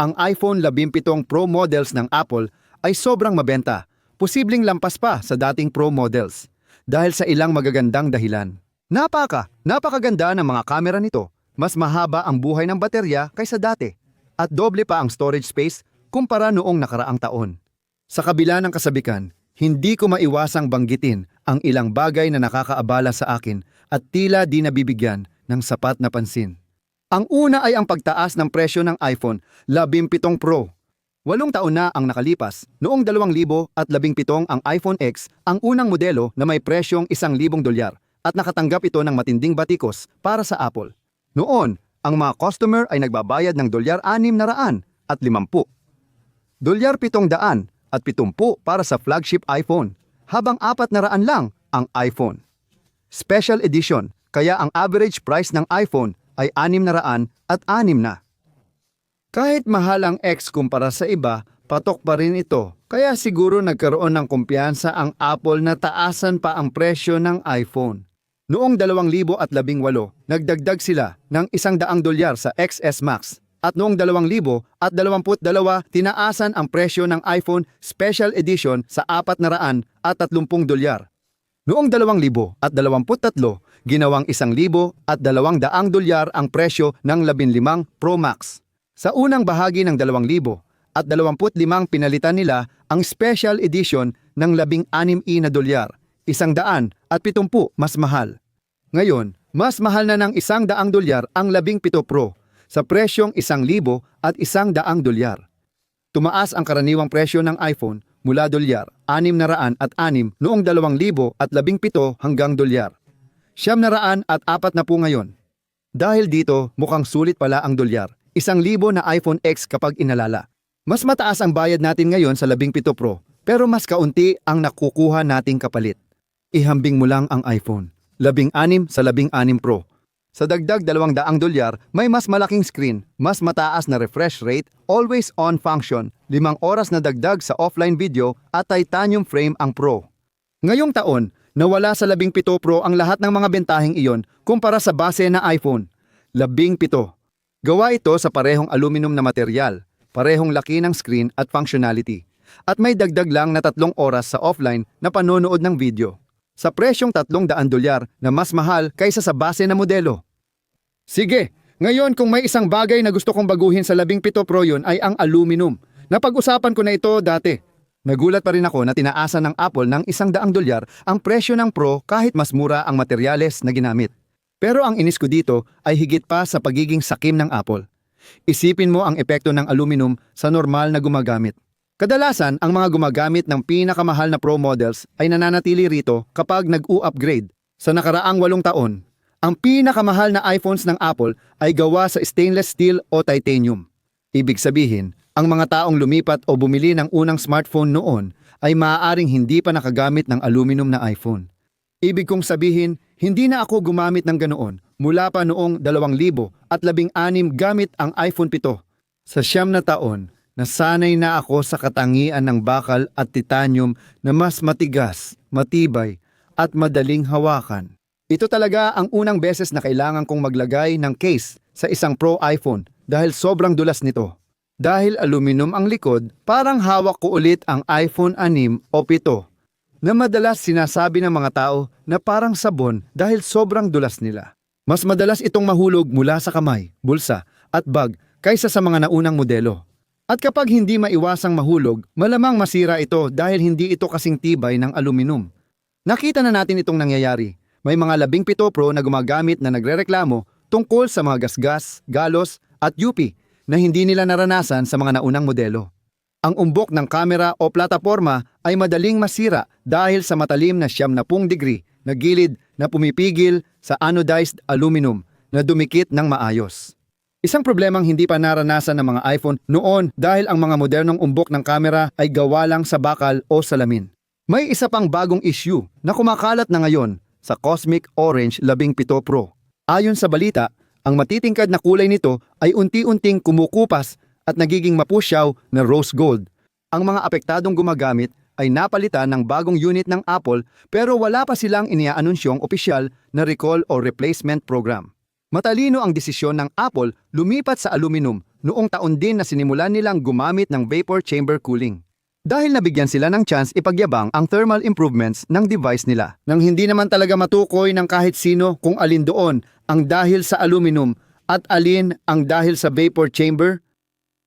ang iPhone 17 Pro models ng Apple ay sobrang mabenta, posibleng lampas pa sa dating Pro models, dahil sa ilang magagandang dahilan. Napakaganda ng mga kamera nito, mas mahaba ang buhay ng baterya kaysa dati, at doble pa ang storage space kumpara noong nakaraang taon. Sa kabila ng kasabikan, hindi ko maiwasang banggitin ang ilang bagay na nakakaabala sa akin at tila di nabibigyan ng sapat na pansin. Ang una ay ang pagtaas ng presyo ng iPhone 17 Pro. 8 taon na ang nakalipas, noong 2017 ang iPhone X ang unang modelo na may presyong $1,000 at nakatanggap ito ng matinding batikos para sa Apple. Noon, ang mga customer ay nagbabayad ng $650 at $700 para sa flagship iPhone, habang 400 lang ang iPhone Special Edition, kaya ang average price ng iPhone ay 600 at 6 na. Kahit mahal ang X kumpara sa iba, patok pa rin ito. Kaya siguro nagkaroon ng kumpiyansa ang Apple na taasan pa ang presyo ng iPhone. Noong 2018, nagdagdag sila ng $100 sa XS Max. At noong 2022, tinaasan ang presyo ng iPhone Special Edition sa $430. Noong 2023, ginawang $1,200 ang presyo ng 15 Pro Max. Sa unang bahagi ng 2025, pinalitan nila ang Special Edition ng 16i na dolyar, $170 mas mahal. Ngayon, mas mahal na ng $100 ang 17 Pro sa presyong $1,100. Tumaas ang karaniwang presyo ng iPhone mula $606 noong 2017 hanggang $740 ngayon. Dahil dito, mukhang sulit pala ang $1,000 na iPhone X kapag inalala. Mas mataas ang bayad natin ngayon sa 17 Pro, pero mas kaunti ang nakukuha nating kapalit. Ihambing mo lang ang iPhone 16 sa 16 Pro. Sa dagdag $200, may mas malaking screen, mas mataas na refresh rate, always on function, 5 oras na dagdag sa offline video at titanium frame ang Pro. Ngayong taon, nawala sa 17 Pro ang lahat ng mga bentaheng iyon kumpara sa base na iPhone 17. Gawa ito sa parehong aluminum na material, parehong laki ng screen at functionality, at may dagdag lang na 3 oras sa offline na panonood ng video, sa presyong $300 na mas mahal kaysa sa base na modelo. Sige, ngayon kung may isang bagay na gusto kong baguhin sa 17 Pro yun ay ang aluminum. Napag-usapan ko na ito dati. Nagulat pa rin ako na tinaasan ng Apple ng $100 ang presyo ng Pro kahit mas mura ang materyales na ginamit. Pero ang inis ko dito ay higit pa sa pagiging sakim ng Apple. Isipin mo ang epekto ng aluminum sa normal na gumagamit. Kadalasan, ang mga gumagamit ng pinakamahal na Pro models ay nananatili rito kapag nag-u-upgrade. Sa nakaraang 8 taon, ang pinakamahal na iPhones ng Apple ay gawa sa stainless steel o titanium. Ibig sabihin, ang mga taong lumipat o bumili ng unang smartphone noon ay maaaring hindi pa nakagamit ng aluminum na iPhone. Ibig kong sabihin, hindi na ako gumamit ng ganoon mula pa noong 2016 gamit ang iPhone 7. Sa 9 na taon, nasanay na ako sa katangian ng bakal at titanium na mas matigas, matibay, at madaling hawakan. Ito talaga ang unang beses na kailangan kong maglagay ng case sa isang Pro iPhone dahil sobrang dulas nito. Dahil aluminum ang likod, parang hawak ko ulit ang iPhone 6 o 7 na madalas sinasabi ng mga tao na parang sabon dahil sobrang dulas nila. Mas madalas itong mahulog mula sa kamay, bulsa at bag kaysa sa mga naunang modelo. At kapag hindi maiwasang mahulog, malamang masira ito dahil hindi ito kasing tibay ng aluminum. Nakita na natin itong nangyayari. May mga 17 Pro na gumagamit na nagrereklamo tungkol sa mga gasgas, galos at UP na hindi nila naranasan sa mga naunang modelo. Ang umbok ng kamera o plataporma ay madaling masira dahil sa matalim na 90 degree na gilid na pumipigil sa anodized aluminum na dumikit ng maayos. Isang problemang hindi pa naranasan ng mga iPhone noon dahil ang mga modernong umbok ng kamera ay gawa lang sa bakal o salamin. May isa pang bagong issue na kumakalat na ngayon sa Cosmic Orange 17 Pro. Ayon sa balita, ang matitingkad na kulay nito ay unti-unting kumukupas at nagiging mapusyaw na rose gold. Ang mga apektadong gumagamit ay napalitan ng bagong unit ng Apple pero wala pa silang iniaanunsyong opisyal na recall o replacement program. Matalino ang desisyon ng Apple lumipat sa aluminum noong taon din na sinimulan nilang gumamit ng vapor chamber cooling. Dahil nabigyan sila ng chance ipagyabang ang thermal improvements ng device nila. Nang hindi naman talaga matukoy ng kahit sino kung alin doon ang dahil sa aluminum at alin ang dahil sa vapor chamber.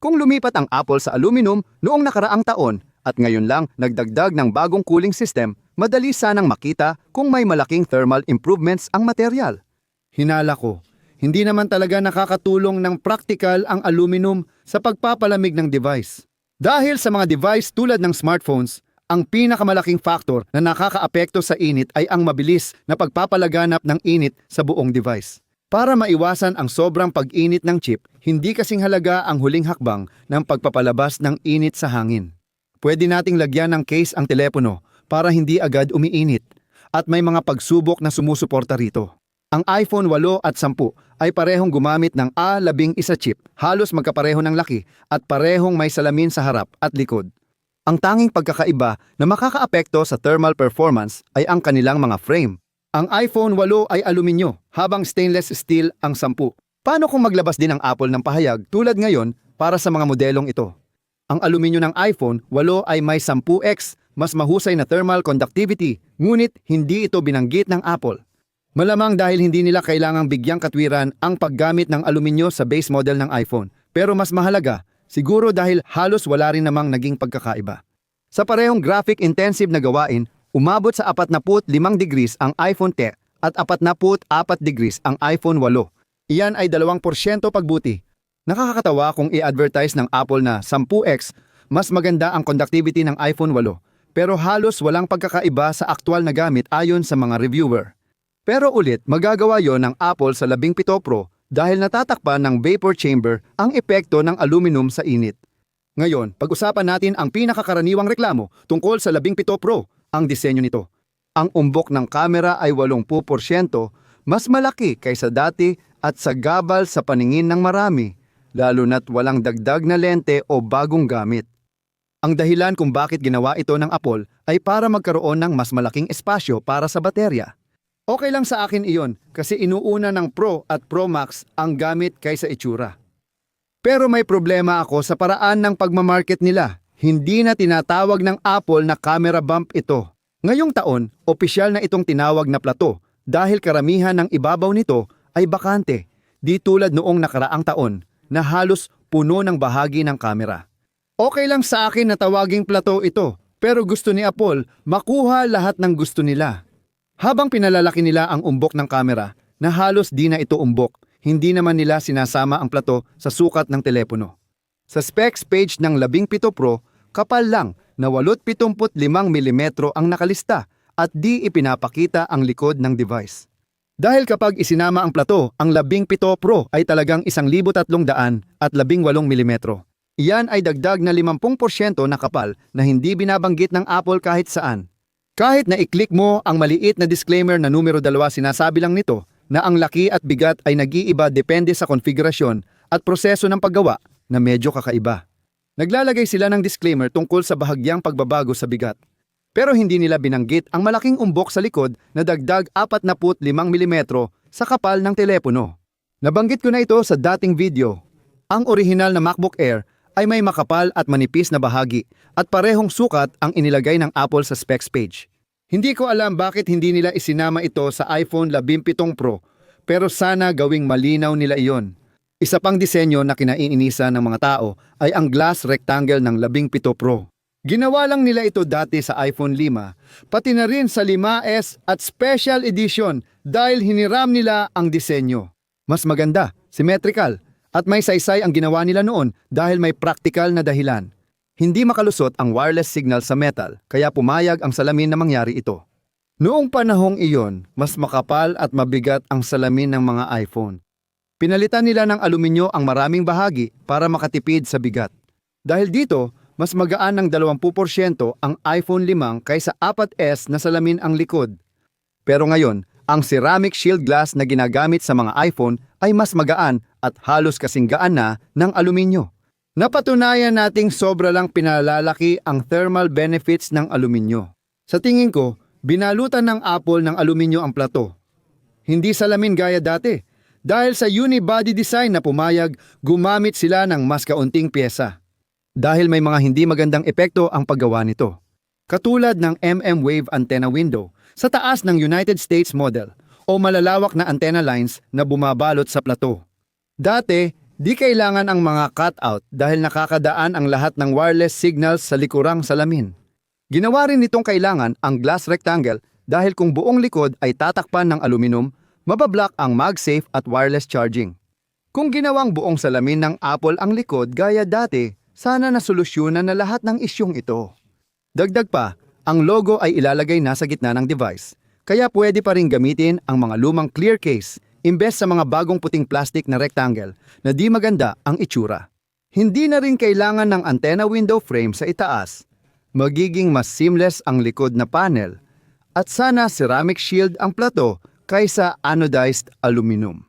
Kung lumipat ang Apple sa aluminum noong nakaraang taon at ngayon lang nagdagdag ng bagong cooling system, madali sanang makita kung may malaking thermal improvements ang material. Hinala ko, hindi naman talaga nakakatulong ng practical ang aluminum sa pagpapalamig ng device. Dahil sa mga device tulad ng smartphones, ang pinakamalaking factor na nakakaapekto sa init ay ang mabilis na pagpapalaganap ng init sa buong device. Para maiwasan ang sobrang pag-init ng chip, hindi kasing halaga ang huling hakbang ng pagpapalabas ng init sa hangin. Pwede nating lagyan ng case ang telepono para hindi agad umiinit at may mga pagsubok na sumusuporta rito. Ang iPhone 8 at 10 ay parehong gumamit ng A11 chip, halos magkapareho ng laki at parehong may salamin sa harap at likod. Ang tanging pagkakaiba na makakaapekto sa thermal performance ay ang kanilang mga frame. Ang iPhone 8 ay aluminyo, habang stainless steel ang 10. Paano kung maglabas din ang Apple ng pahayag tulad ngayon para sa mga modelong ito? Ang aluminyo ng iPhone 8 ay may 10x mas mahusay na thermal conductivity, ngunit hindi ito binanggit ng Apple. Malamang dahil hindi nila kailangang bigyang katwiran ang paggamit ng aluminyo sa base model ng iPhone. Pero mas mahalaga, siguro dahil halos wala rin namang naging pagkakaiba. Sa parehong graphic-intensive na gawain, umabot sa 45 degrees ang iPhone X at 44 degrees ang iPhone 8. Iyan ay 2% pagbuti. Nakakatawa kung i-advertise ng Apple na 10x mas maganda ang conductivity ng iPhone 8, pero halos walang pagkakaiba sa aktual na gamit ayon sa mga reviewer. Pero ulit, magagawa yon ng Apple sa 17 Pro dahil natatakpan ng vapor chamber ang epekto ng aluminum sa init. Ngayon, pag-usapan natin ang pinakakaraniwang reklamo tungkol sa 17 Pro, ang disenyo nito. Ang umbok ng kamera ay 80% mas malaki kaysa dati at sagabal sa paningin ng marami, lalo na't walang dagdag na lente o bagong gamit. Ang dahilan kung bakit ginawa ito ng Apple ay para magkaroon ng mas malaking espasyo para sa baterya. Okay lang sa akin iyon kasi inuuna ng Pro at Pro Max ang gamit kaysa itsura. Pero may problema ako sa paraan ng pagmamarket nila. Hindi na tinatawag ng Apple na camera bump ito. Ngayong taon, opisyal na itong tinawag na plato dahil karamihan ng ibabaw nito ay bakante, di tulad noong nakaraang taon na halos puno ng bahagi ng kamera. Okay lang sa akin na tawaging plato ito, pero gusto ni Apple makuha lahat ng gusto nila. Habang pinalalaki nila ang umbok ng kamera na halos di na ito umbok, hindi naman nila sinasama ang plato sa sukat ng telepono. Sa specs page ng 17 Pro, kapal lang na 875 mm ang nakalista at di ipinapakita ang likod ng device. Dahil kapag isinama ang plato, ang 17 Pro ay talagang 1,318 mm. Iyan ay dagdag na 50% na kapal na hindi binabanggit ng Apple kahit saan. Kahit na i-click mo ang maliit na disclaimer na numero 2, sinasabi lang nito na ang laki at bigat ay nag-iiba depende sa konfigurasyon at proseso ng paggawa na medyo kakaiba. Naglalagay sila ng disclaimer tungkol sa bahagyang pagbabago sa bigat. Pero hindi nila binanggit ang malaking umbok sa likod na dagdag 45 mm sa kapal ng telepono. Nabanggit ko na ito sa dating video. Ang orihinal na MacBook Air ay may makapal at manipis na bahagi at parehong sukat ang inilagay ng Apple sa specs page. Hindi ko alam bakit hindi nila isinama ito sa iPhone 17 Pro, pero sana gawing malinaw nila iyon. Isa pang disenyo na kinaiinisa ng mga tao ay ang glass rectangle ng 17 Pro. Ginawa lang nila ito dati sa iPhone 5, pati na rin sa 5S at Special Edition dahil hiniram nila ang disenyo. Mas maganda, symmetrical, at may saysay ang ginawa nila noon dahil may practical na dahilan. Hindi makalusot ang wireless signal sa metal, kaya pumayag ang salamin na mangyari ito. Noong panahong iyon, mas makapal at mabigat ang salamin ng mga iPhone. Pinalitan nila ng aluminyo ang maraming bahagi para makatipid sa bigat. Dahil dito, mas magaan ng 20% ang iPhone 5 kaysa 4S na salamin ang likod. Pero ngayon, ang ceramic shield glass na ginagamit sa mga iPhone ay mas magaan at halos kasing gaan na ng aluminyo. Napatunayan nating sobra lang pinalalaki ang thermal benefits ng aluminyo. Sa tingin ko, binalutan ng Apple ng aluminyo ang plato. Hindi salamin gaya dati, dahil sa unibody design na pumayag, gumamit sila ng mas kaunting pyesa. Dahil may mga hindi magandang epekto ang paggawa nito. Katulad ng MM-Wave antenna window sa taas ng United States model o malalawak na antenna lines na bumabalot sa plato. Dati, di kailangan ang mga cutout dahil nakakadaan ang lahat ng wireless signals sa likurang salamin. Ginawa rin nitong kailangan ang glass rectangle dahil kung buong likod ay tatakpan ng aluminum, mabablock ang MagSafe at wireless charging. Kung ginawang buong salamin ng Apple ang likod gaya dati, sana nasolusyonan na lahat ng isyong ito. Dagdag pa, ang logo ay ilalagay na sa gitna ng device, kaya pwede pa rin gamitin ang mga lumang clear case imbes sa mga bagong puting plastic na rectangle na di maganda ang itsura. Hindi na rin kailangan ng antenna window frame sa itaas. Magiging mas seamless ang likod na panel at sana ceramic shield ang plato kaysa anodized aluminum.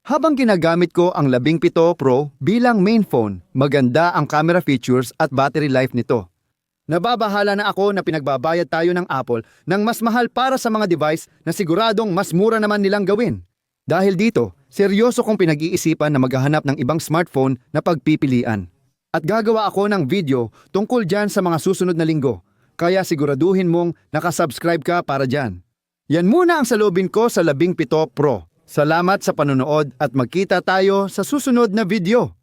Habang ginagamit ko ang 17 Pro bilang main phone, maganda ang camera features at battery life nito. Nababahala na ako na pinagbabayad tayo ng Apple ng mas mahal para sa mga device na siguradong mas mura naman nilang gawin. Dahil dito, seryoso kong pinag-iisipan na maghahanap ng ibang smartphone na pagpipilian. At gagawa ako ng video tungkol dyan sa mga susunod na linggo, kaya siguraduhin mong nakasubscribe ka para dyan. Yan muna ang saloobin ko sa 17 Pro. Salamat sa panonood at magkita tayo sa susunod na video.